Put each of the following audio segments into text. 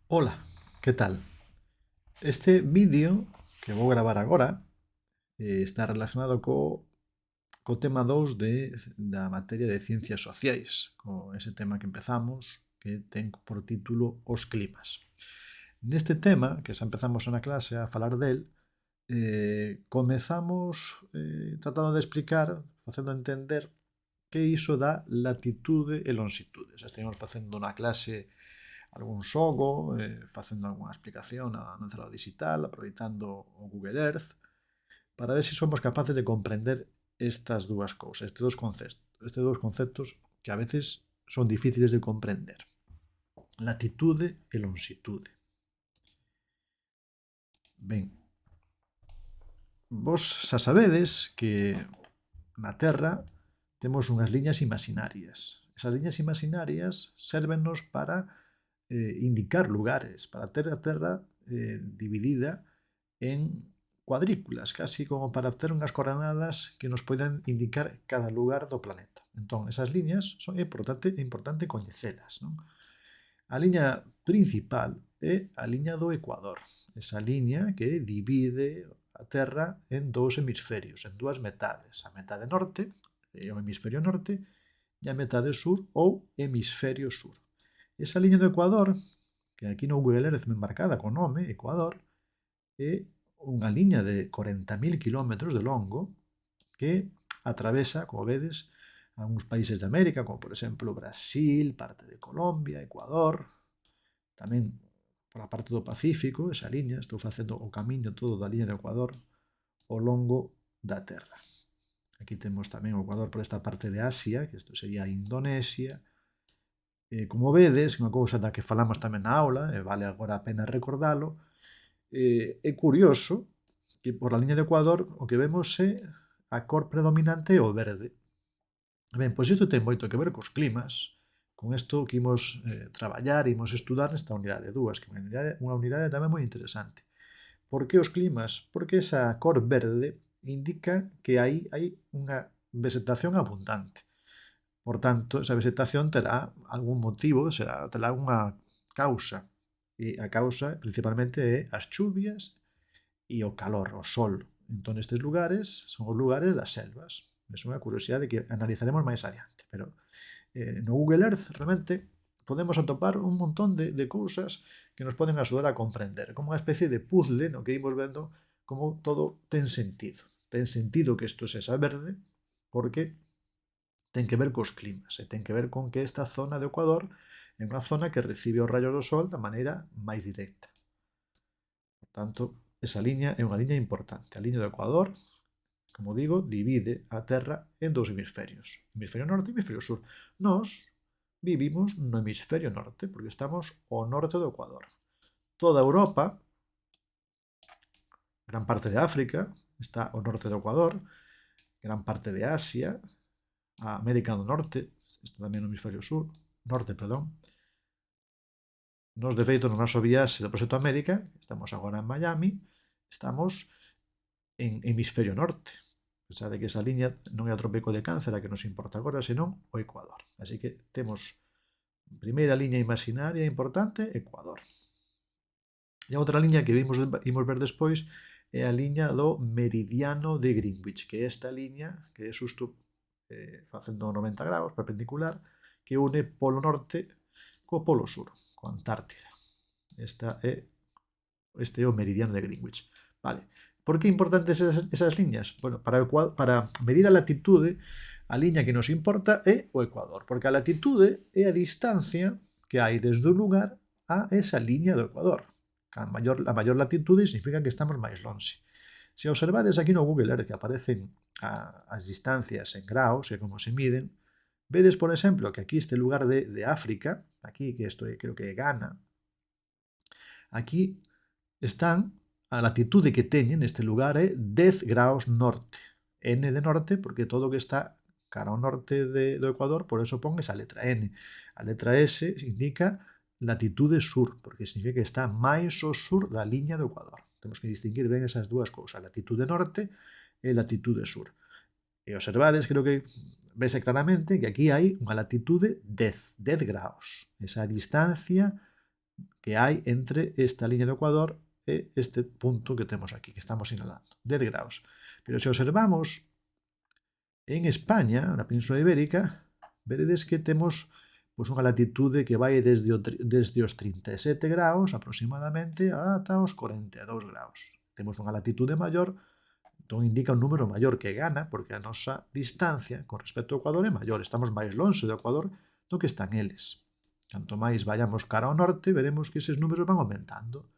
Ola, que tal? Este vídeo que vou gravar agora está relacionado co tema 2 da materia de Ciencias Sociais, co ese tema que empezamos, que ten por título Os climas. Neste tema, que xa empezamos na clase a falar del, comezamos tratando de explicar, facendo entender que iso da latitude e longitude. Xa estivemos facendo na clase algún xogo, facendo algunha explicación no celular digital, aproveitando o Google Earth, para ver se somos capaces de comprender estas dúas cousas, estes dous conceptos que a veces son difíciles de comprender. Latitude e longitude. Ben, vos xa sabedes que na Terra temos unhas liñas imaginarias. Esas liñas imaginarias sérvennos para indicar lugares, para ter a Terra dividida en cuadrículas, casi como para ter unhas coordenadas que nos poidan indicar cada lugar do planeta. Entón, esas liñas é importante coñecelas. Non? A liña principal é a liña do Ecuador, esa liña que divide a Terra en dous hemisferios, en dúas metades, a metade norte, o hemisferio norte, e a metade sur ou hemisferio sur. Esa liña do Ecuador, que aquí no Google Earth me marcada con nome, Ecuador, é unha liña de 40.000 km de longo que atravesa, como vedes, algúns países de América, como por exemplo Brasil, parte de Colombia, Ecuador, tamén pola parte do Pacífico, esa liña, estou facendo o camiño todo da liña do Ecuador ao longo da Terra. Aquí temos tamén o Ecuador por esta parte de Asia, que isto sería Indonesia. Como vedes, unha cousa da que falamos tamén na aula, e vale agora a pena recordalo, é curioso que por a liña do Ecuador o que vemos é a cor predominante é o verde. Ben, pois isto ten moito que ver cos climas, con isto que imos traballar, imos estudar nesta unidade 2, que é unha unidade tamén moi interesante. Por que os climas? Porque esa cor verde indica que hai unha vegetación abundante. Por tanto, esa vegetación terá algún motivo, terá unha causa. E a causa principalmente é as chuvias e o calor, o sol. Entón, estes lugares son os lugares das selvas. É unha curiosidade que analizaremos máis adiante. Pero no Google Earth realmente podemos atopar un montón de cousas que nos poden axudar a comprender, como unha especie de puzzle no que imos vendo como todo ten sentido. Ten sentido que isto sexa verde porque ten que ver cos climas e ten que ver con que esta zona do Ecuador é unha zona que recibe os rayos do sol da maneira máis directa. Por tanto, esa liña é unha liña importante. A liña do Ecuador, como digo, divide a Terra en dous hemisferios. Hemisferio norte e hemisferio sur. Nós vivimos no hemisferio norte, porque estamos ao norte do Ecuador. Toda Europa, gran parte de África, está ao norte do Ecuador, gran parte de Asia, a América do Norte, está tamén no hemisferio sur, norte, perdón. Nos, de feito, no noso viaxe do Proxecto América, estamos agora en Miami, estamos en hemisferio norte. Pensade que esa liña non é o tropico de Cáncer a que nos importa agora, senón o Ecuador. Así que temos primeira liña imaginaria importante, Ecuador. E a outra liña que imos ver despois é a liña do meridiano de Greenwich, que é esta liña que é xusto facendo 90 graus perpendicular, que une polo norte co polo sur, co Antártida. Este é o meridiano de Greenwich. Vale. Por que importantes esas liñas? Bueno, para medir a latitude, a liña que nos importa é o Ecuador, porque a latitude é a distancia que hai desde un lugar a esa liña do Ecuador. A maior latitude significa que estamos máis lonxe. Se observades aquí no Google Earth que aparecen as distancias en graus e como se miden, vedes, por exemplo, que aquí este lugar de África, aquí, que isto creo que é Ghana, aquí están a latitude que teñen neste lugar é 10 graus norte. N de norte porque todo o que está cara ao norte do Ecuador, por eso pon esa letra N. A letra S indica latitude sur, porque significa que está máis ao sur da liña do Ecuador. Temos que distinguir ben esas dúas cousas, latitude norte e latitude sur. E observades, creo que vese claramente que aquí hai unha latitude 10 graus. Esa distancia que hai entre esta liña do Ecuador e este punto que temos aquí, que estamos sinalando, 10 graus. Pero se observamos en España, na Península Ibérica, veredes que temos pois, unha latitude que vai desde os 37 graus aproximadamente ata os 42 graus. Temos unha latitude maior, entón indica un número maior que gana, porque a nosa distancia con respecto ao Ecuador é maior. Estamos máis longe do Ecuador do que están eles. Canto máis vayamos cara ao norte, veremos que eses números van aumentando.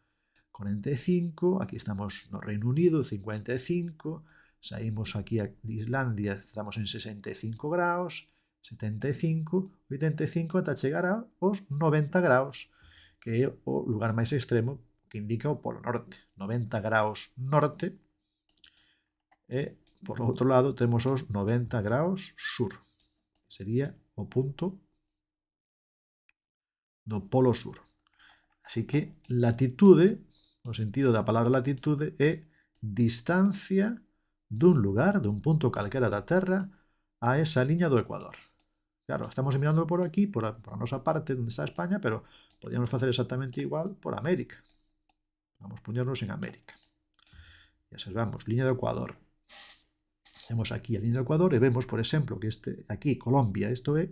45, aquí estamos no Reino Unido, 55, saímos aquí a Islandia, estamos en 65 graus, 75, 85, ata chegar aos 90 graus, que é o lugar máis extremo que indica o Polo Norte. 90 graus norte e, por outro lado, temos os 90 graus sur, que sería o punto do Polo Sur. Así que latitude, no sentido da palabra latitude, é distancia dun lugar, dun punto calquera da Terra, a esa liña do Ecuador. Claro, estamos mirando por aquí, por a nosa parte, onde está España, pero podríamos facer exactamente igual por América. Vamos poñernos en América. E observamos, liña do Ecuador. Temos aquí a liña do Ecuador e vemos, por exemplo, que aquí, Colombia, isto é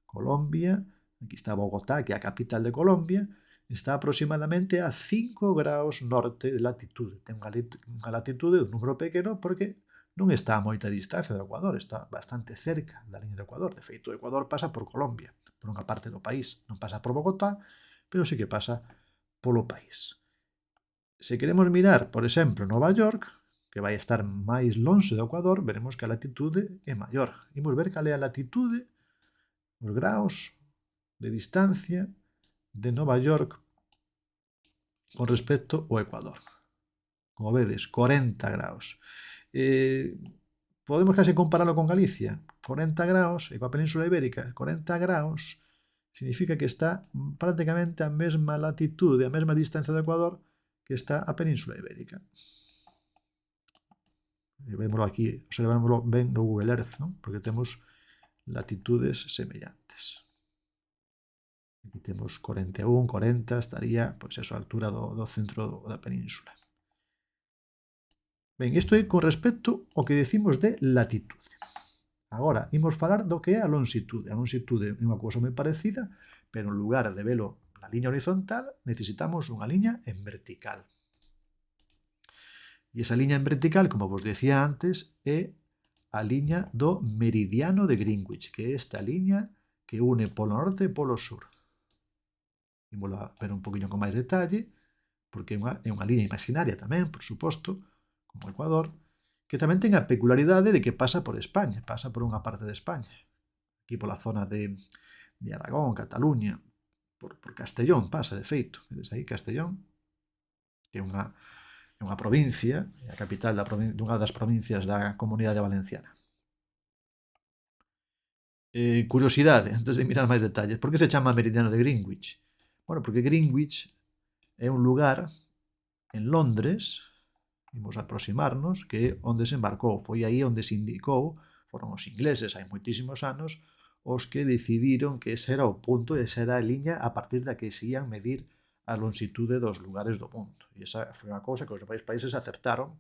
Colombia, aquí está Bogotá, que é a capital de Colombia, está aproximadamente a 5 graus norte de latitude. Ten unha latitude un número pequeno porque non está a moita distancia do Ecuador, está bastante cerca da liña do Ecuador. De feito, o Ecuador pasa por Colombia, por unha parte do país. Non pasa por Bogotá, pero sí que pasa polo país. Se queremos mirar, por exemplo, Nova York, que vai estar máis longe do Ecuador, veremos que a latitude é maior. Imos ver cal é a latitude, os graus de distancia de Nova York con respecto ao Ecuador. Como vedes, 40 graus. Podemos case comparalo con Galicia. 40 graus, e coa Península Ibérica, 40 graus significa que está prácticamente a mesma latitude, a mesma distancia do Ecuador que está a Península Ibérica. E vémoslo aquí, observámoslo ben no Google Earth, non? Porque temos latitudes semellantes. Aquí temos 41, 40, estaría, pois eso, a altura do centro da península. Ben, isto é con respecto ao que decimos de latitude. Agora, imos falar do que é a longitude. A longitude é unha cousa moi parecida, pero en lugar de velo na liña horizontal, necesitamos unha liña en vertical. E esa liña en vertical, como vos decía antes, é a liña do meridiano de Greenwich, que é esta liña que une polo norte e polo sur. Imos a ver un poquinho con máis detalle, porque é unha liña imaginaria tamén, por suposto, como o Ecuador, que tamén ten a peculiaridade de que pasa por España, pasa por unha parte de España. Aquí pola zona de Aragón, Cataluña, por Castellón pasa, de feito. Vedes aí, Castellón, que é unha provincia, é a capital dunha das provincias da Comunidade Valenciana. Curiosidade, antes de mirar máis detalles, por que se chama Meridiano de Greenwich? Bueno, porque Greenwich é un lugar en Londres, imos aproximarnos, que é onde se embarcou. Foi aí onde se indicou, foron os ingleses hai moitísimos anos, os que decidiron que ese era o punto, esa era a liña a partir da que se ían medir a longitude dos lugares do mundo. E esa foi unha cousa que os demais países acertaron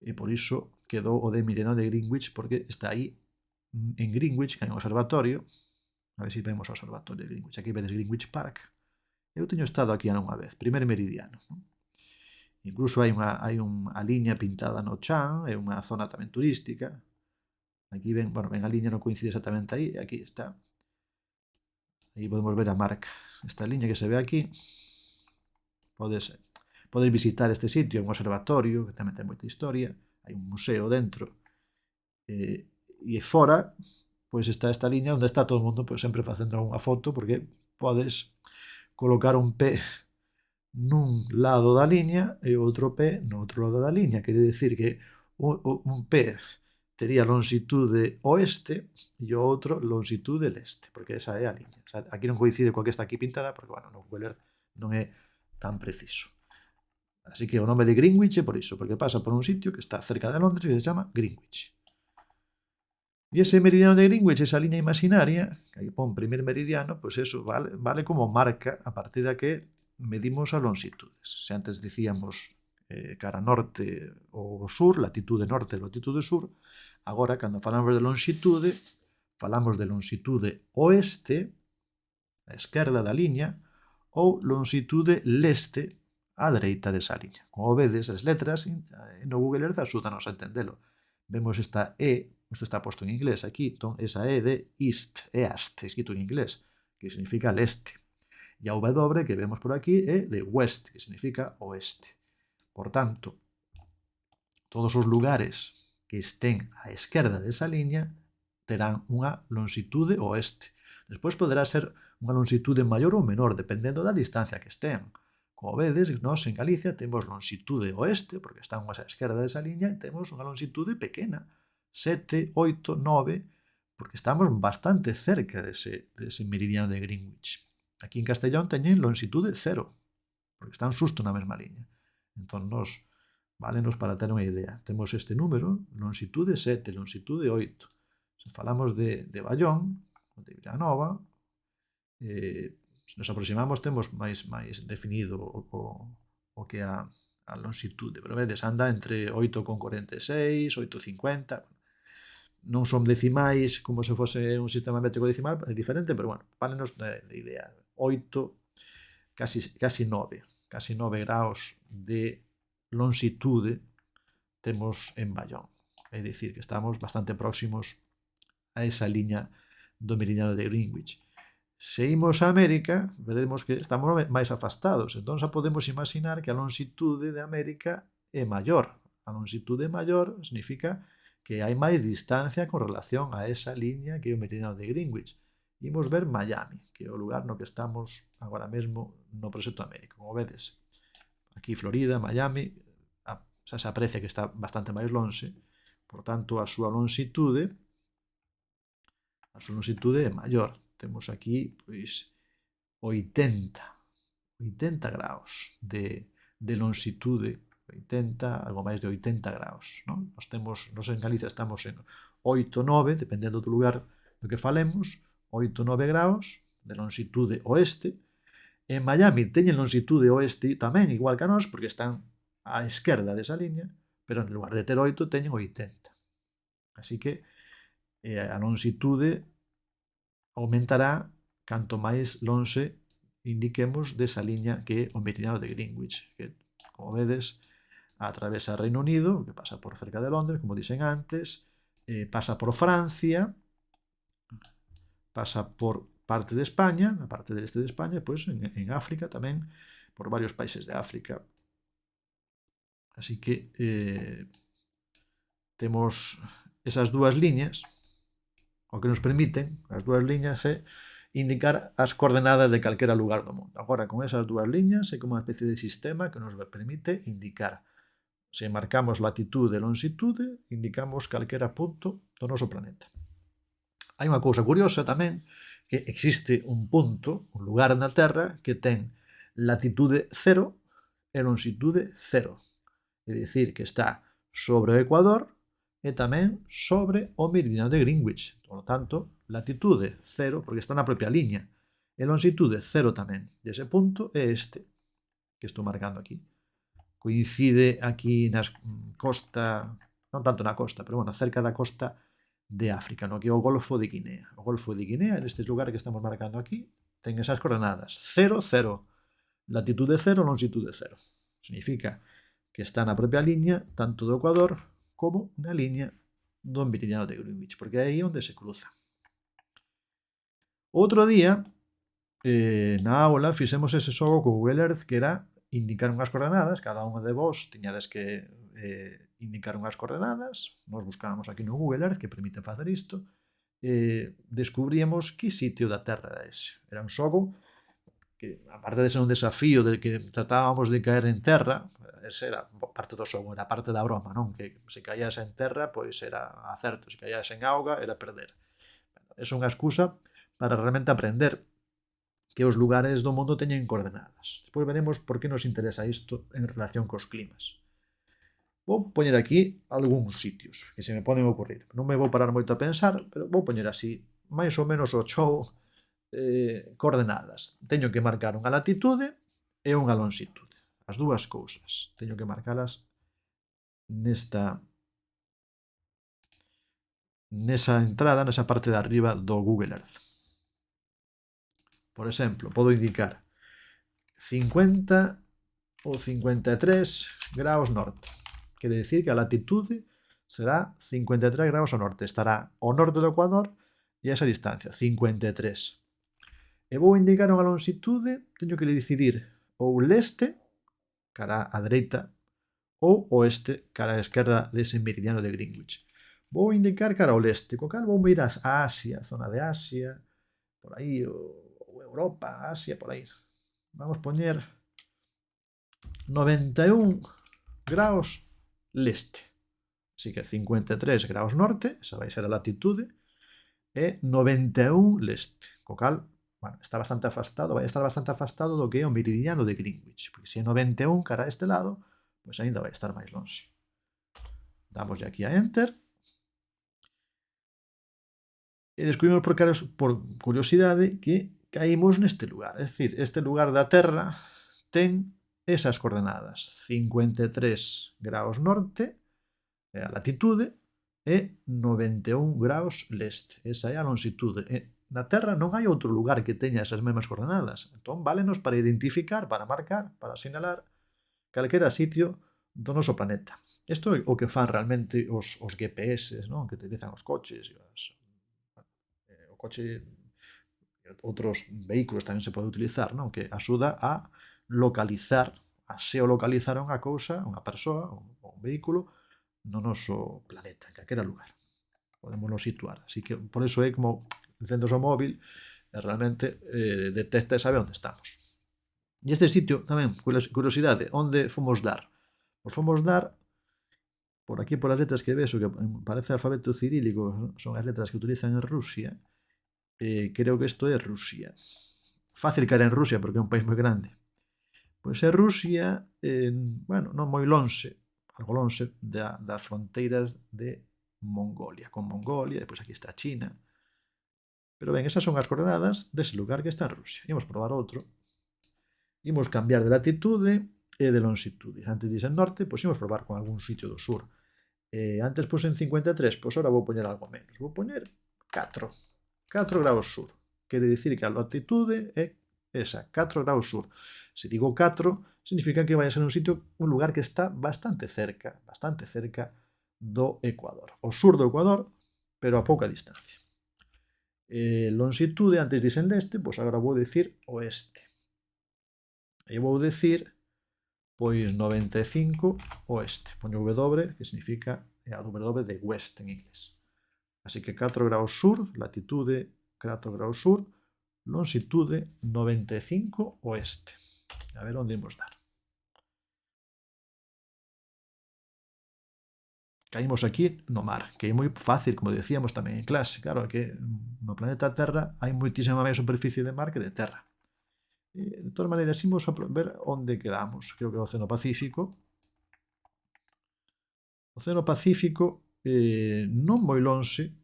e por iso quedou o de Meridiano de Greenwich, porque está aí en Greenwich, que hai un observatorio. A ver se vemos o observatorio de Greenwich. Aquí vedes Greenwich Park. Eu teño estado aquí unha vez, primer meridiano. Incluso hai unha liña pintada no chan, é unha zona tamén turística. Aquí ven a liña non coincide exactamente aí, aquí está. Aí podemos ver a marca. Esta liña que se ve aquí, podes visitar este sitio, é un observatorio, que tamén ten moita historia, hai un museo dentro, e fora, pois está esta liña onde está todo o mundo sempre facendo unha foto, porque podes colocar un pé nun lado da liña e outro pé no outro lado da liña. Quere dicir que un pé tería longitude oeste e o outro longitude leste, porque esa é a liña. O sea, aquí non coincide coa que está aquí pintada, porque, bueno, no Google Earth non é tan preciso. Así que o nome de Greenwich é por iso, porque pasa por un sitio que está cerca de Londres que se chama Greenwich. E ese meridiano de Greenwich, esa liña imaginaria, que aí pon primer meridiano, pois eso vale como marca a partir da que medimos as longitudes. Se antes dicíamos cara norte ou sur, latitude norte e latitude sur, agora, cando falamos de longitude, falamos de longitude oeste, a esquerda da liña, ou longitude leste, á dereita desa liña. Como vedes, as letras no Google Earth axúdanos a entendelo. Vemos esta E, isto está posto en inglés aquí, entón esa E de east, east, escrito en inglés, que significa leste. E a W que vemos por aquí é de west, que significa oeste. Por tanto, todos os lugares que estén á esquerda desa liña terán unha longitude oeste. Despois poderá ser unha longitude maior ou menor, dependendo da distancia que estean. Como vedes, nós en Galicia temos longitude oeste, porque estamos á esquerda desa liña, e temos unha longitude pequena, 7, 8, 9, porque estamos bastante cerca dese meridiano de Greenwich. Aquí en Castellón teñen longitude 0, porque están xusto na mesma liña. Entón, nos válenos para ter unha idea. Temos este número, longitude 7, longitude 8. Se falamos de Bayón, de Vilanova, se nos aproximamos temos máis definido o que a longitude, pero vedes, anda entre 8,46, 8,50, non son decimais como se fose un sistema métrico decimal, é diferente, pero bueno, válenos de idea. 8, casi 9 graus de longitude temos en Bayón. É dicir, que estamos bastante próximos a esa liña do meridiano de Greenwich. Se imos a América, veremos que estamos máis afastados. Entón, xa podemos imaginar que a longitude de América é maior. A longitude maior significa que hai máis distancia con relación a esa liña que é o meridiano de Greenwich. Imos ver Miami, que é o lugar no que estamos agora mesmo no proxecto América. Como vedes, aquí Florida, Miami, xa se aprecia que está bastante máis lonxe, por tanto, a súa longitude é maior. Temos aquí, pois, 80 graus de longitude, 80, algo máis de 80 graus, non? Nos en Galicia estamos en 8, 9, dependendo do lugar do que falemos, 8, 9 graus de longitude oeste. En Miami teñen longitude oeste tamén, igual que a nós, porque están á esquerda desa liña, pero en lugar de ter 8 teñen 80. Así que a longitude aumentará canto máis lonxe indiquemos desa liña que é o meridiano de Greenwich, que, como vedes, atravesa Reino Unido, que pasa por cerca de Londres, como dixen antes, pasa por Francia, pasa por parte de España, na parte del este de España, e pois en África tamén, por varios países de África. Así que temos esas dúas liñas, o que nos permiten, as dúas liñas, é indicar as coordenadas de calquera lugar do mundo. Agora, con esas dúas liñas, é como unha especie de sistema que nos permite indicar. Se marcamos latitude e longitude, indicamos calquera punto do noso planeta. Hai unha cousa curiosa tamén, que existe un punto, un lugar na Terra, que ten latitude 0 e longitude 0. É dicir, que está sobre o Ecuador e tamén sobre o meridiano de Greenwich. Por lo tanto, latitude 0, porque está na propia liña, e longitude 0 tamén. E ese punto é este, que estou marcando aquí. Coincide aquí na costa, non tanto na costa, pero bueno, cerca da costa de África, no que é o Golfo de Guinea. O Golfo de Guinea, neste lugar que estamos marcando aquí, ten esas coordenadas. 0, 0. Latitude 0, longitude 0. Significa que está na propia liña, tanto do Ecuador como na liña do meridiano de Greenwich, porque é aí onde se cruza. Outro día, na aula, fixemos ese xogo co Google Earth, que era indicar unhas coordenadas, cada unha de vos tiñades que indicar unhas coordenadas, nos buscábamos aquí no Google Earth, que permite facer isto, descubríamos que sitio da Terra era ese. Era un xogo que, aparte de ser un desafío de que tratábamos de caer en terra, esa era parte do xogo, era parte da broma, non? Que se caías en terra, pois era acerto, se caías en auga, era perder. É unha excusa para realmente aprender que os lugares do mundo teñen coordenadas. Despois veremos por que nos interesa isto en relación cos climas. Vou poñer aquí algúns sitios que se me poden ocurrir. Non me vou parar moito a pensar, pero vou poñer así, máis ou menos o show coordenadas. Teño que marcar unha latitude e unha longitude. As dúas cousas. Teño que marcalas nesa entrada, nesa parte de arriba do Google Earth. Por exemplo, podo indicar 50 ou 53 graus norte. Quere dicir que a latitude será 53 graus ao norte. Estará ao norte do Ecuador e a esa distancia, 53. E vou indicar unha longitude, teño que decidir ou leste, cara á dereita, ou oeste, cara á esquerda dese meridiano de Greenwich. Vou indicar cara ao leste, co cal vou ir a Asia, zona de Asia, por aí, ou Europa, Asia, por aí. Vamos poñer 91 graus leste. Así que 53 graus norte, esa vai ser a latitude, e 91 leste. Co cal, bueno, está bastante afastado, vai estar bastante afastado do que é o meridiano de Greenwich, porque se é 91 cara a este lado, pois aínda vai estar máis longe. Damos aquí a Enter. E descubrimos por curiosidade que caímos neste lugar. É dicir, este lugar da Terra ten esas coordenadas. 53 graus norte, é a latitude, e 91 graus leste. Esa é a longitude. E na Terra non hai outro lugar que teña esas mesmas coordenadas. Entón, válenos para identificar, para marcar, para sinalar calquera sitio do noso planeta. Isto é o que fan realmente os GPS, non? Que utilizan os coches e o coche, outros vehículos tamén se pode utilizar, non? Que axuda a localizar, a xeolocalizar unha cousa, unha persoa, un vehículo, no noso planeta, en calquera lugar. Podémoslo situar. Así que, por eso é como encendes o móvil e realmente detecta e sabe onde estamos. E este sitio, tamén, curiosidade, onde fomos dar? Pois fomos dar por aquí, polas letras que ves, o que parece alfabeto cirílico, son as letras que utilizan en Rusia. Creo que isto é Rusia. Fácil caer en Rusia, porque é un país moi grande. Pois é Rusia, bueno, non moi lonxe, algo lonxe das fronteiras de Mongolia. Con Mongolia, depois aquí está China. Pero ben, esas son as coordenadas dese lugar que está en Rusia. Imos probar outro. Imos cambiar de latitude e de longitude. Antes dixen norte, pois imos probar con algún sitio do sur. Antes puse en 53, pois ahora vou poñer algo menos. Vou poñer 4 graus sur. Quere dicir que a latitude é esa, 4 graus sur. Se digo 4, significa que vai a ser un lugar que está bastante cerca do Ecuador. O sur do Ecuador, pero a pouca distancia. Longitude, antes dixen leste, pois agora vou dicir oeste. E vou dicir, pois 95 oeste. Poño W, que significa a W de west en inglés. Así que 4 graus sur, latitude 4 graus sur, longitude 95 oeste. A ver onde imos dar. Caímos aquí no mar, que é moi fácil, como decíamos tamén en clase. Claro, que no planeta Terra hai moitísima máis superficie de mar que de terra. De todas maneiras, imos a ver onde quedamos. Creo que é o Océano Pacífico. O Océano Pacífico non moi lonxe,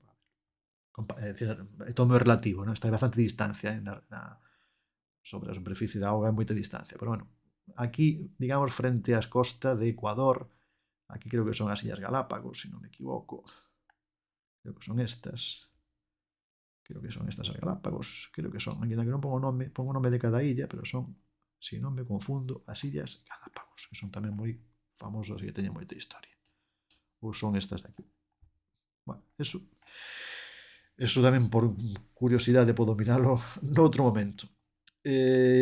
é todo moi relativo, non? Está a bastante distancia sobre a superficie da auga, é moita distancia, pero bueno, aquí, digamos, frente ás costas de Ecuador, aquí creo que son as Illas Galápagos, se non me equivoco, creo que son estas as Galápagos, creo que son, ainda que non pongo o nome de cada illa, pero son, se non me confundo, as Illas Galápagos, que son tamén moi famosas e que teñen moita historia. Ou son estas de aquí. Bueno, eso tamén por curiosidade podo miralo noutro momento.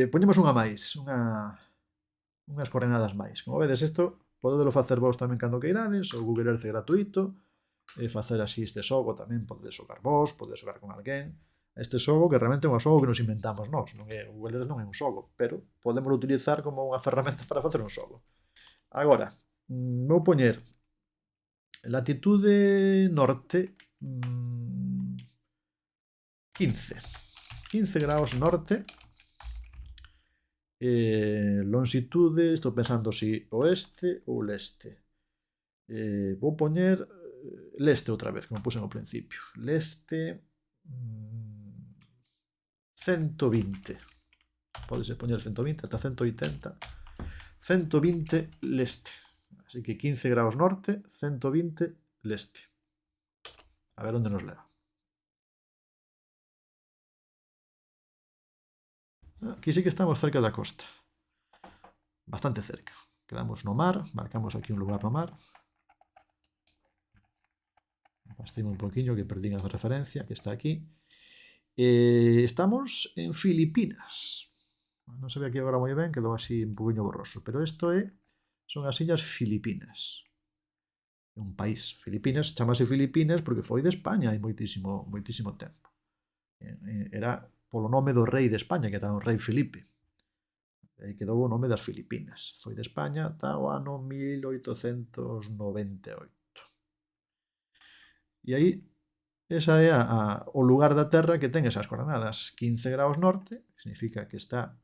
Poñemos unha máis, unhas coordenadas máis. Como vedes, isto podedelo facer vos tamén cando queirades, o Google Earth é gratuito, facer así este xogo tamén podedes xogar vos, podedes xogar con alguén. Este xogo que realmente é un xogo que nos inventamos nós, non é, o Google Earth non é un xogo, pero podemos utilizar como unha ferramenta para facer un xogo. Agora, vou poñer latitude norte 15 graus norte, longitude, estou pensando si oeste ou leste. Vou poñer leste outra vez, como puse no principio. Leste 120. podese poñer 120 ata 180, 120 leste. Así que 15 graus norte, 120 leste. A ver onde nos leva. Aquí sí que estamos cerca da costa. Bastante cerca. Quedamos no mar, marcamos aquí un lugar no mar. Afastei-me un poquinho que perdín a referencia, que está aquí. Estamos en Filipinas. Non se ve aquí agora moi ben, quedou así un poquinho borroso, pero isto son as illas Filipinas. É un país. Filipinas chamase Filipinas porque foi de España hai moitísimo tempo. Era polo nome do rei de España, que era o rei Filipe. Aí quedou o nome das Filipinas. Foi de España ata o ano 1898. E aí, esa é o lugar da Terra que ten esas coordenadas. 15 graus norte, que significa que está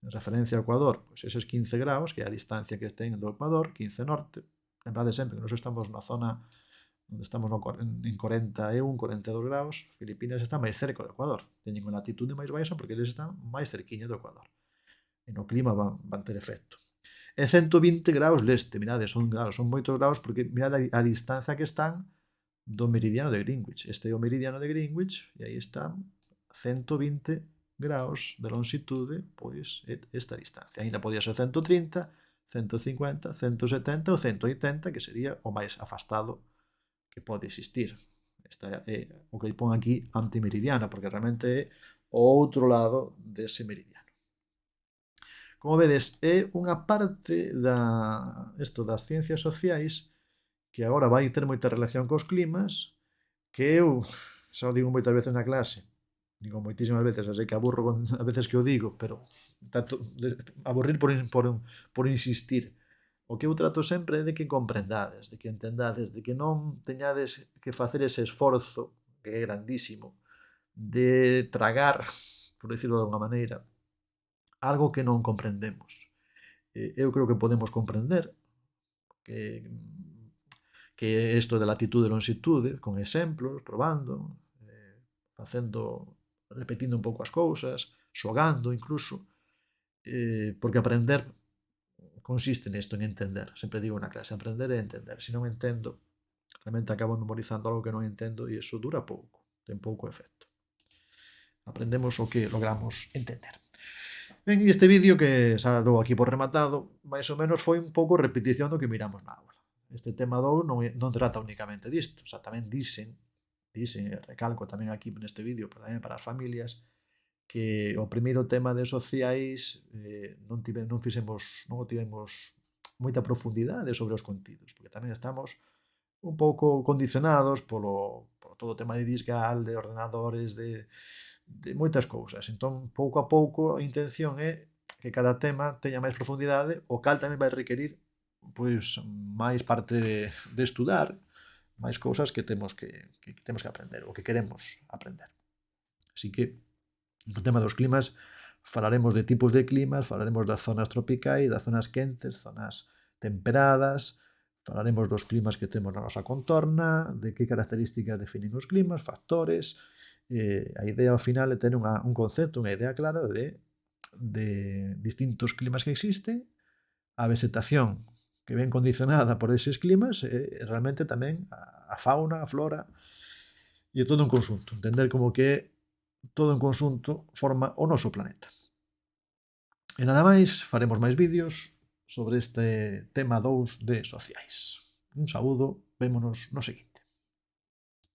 en referencia ao Ecuador, pois eses 15 graus, que é a distancia que ten do Ecuador, 15 norte. Lembrade sempre que nós estamos na zona onde estamos en 41, 42 graus. Filipinas está máis cerca do Ecuador. Teñen unha latitude máis baixa porque eles están máis cerquiña do Ecuador. E no clima van ter efecto. E 120 graus leste, mirade, son moitos graus porque mirade a distancia que están do meridiano de Greenwich. Este é o meridiano de Greenwich e aí están 120 graus de longitude, pois esta distancia. Ainda podía ser 130, 150, 170 ou 180, que sería o máis afastado que pode existir. Esta é o que pon aquí antimeridiana, porque realmente é o outro lado dese meridiano. Como vedes, é unha parte das ciencias sociais que agora vai ter moita relación cos climas, que eu xa o digo moitas veces na clase, digo moitísimas veces, sei que aburro a veces que o digo, pero trato de aburrir por insistir. O que eu trato sempre é de que comprendades, de que entendades, de que non teñades que facer ese esforzo, que é grandísimo, de tragar, por decirlo de alguna maneira, algo que non comprendemos. Eu creo que podemos comprender que isto de latitude e longitude, con exemplos, probando, repetindo un pouco as cousas, xogando incluso, porque aprender consiste nisto, en entender. Sempre digo na clase, aprender é entender. Se non entendo, realmente acabo memorizando algo que non entendo e iso dura pouco, ten pouco efecto. Aprendemos o que logramos entender. Ben, e este vídeo que xa dou aquí por rematado, máis ou menos foi un pouco repetición do que miramos na aula. Este tema 2 non trata únicamente disto, xa tamén dicen, recalco tamén aquí neste vídeo, tamén para as familias, que o primeiro tema de sociais non o tivemos moita profundidade sobre os contidos, porque tamén estamos un pouco condicionados por todo o tema de disgal, de ordenadores, de moitas cousas. Entón, pouco a pouco, a intención é que cada tema teña máis profundidade, o cal tamén vai requerir pois máis parte de estudar, máis cousas que temos que aprender, ou que queremos aprender. Así que, no tema dos climas, falaremos de tipos de climas, falaremos das zonas tropicais, das zonas quentes, zonas temperadas, falaremos dos climas que temos na nosa contorna, de que características definen os climas, factores. A idea ao final é ter un concepto, unha idea clara de distintos climas que existen, a vegetación que ven condicionada por eses climas e realmente tamén a fauna, a flora e todo un conxunto. Entender como que todo en conxunto forma o noso planeta. E nada máis, faremos máis vídeos sobre este tema 2 de sociais. Un saúdo, vémonos no seguinte.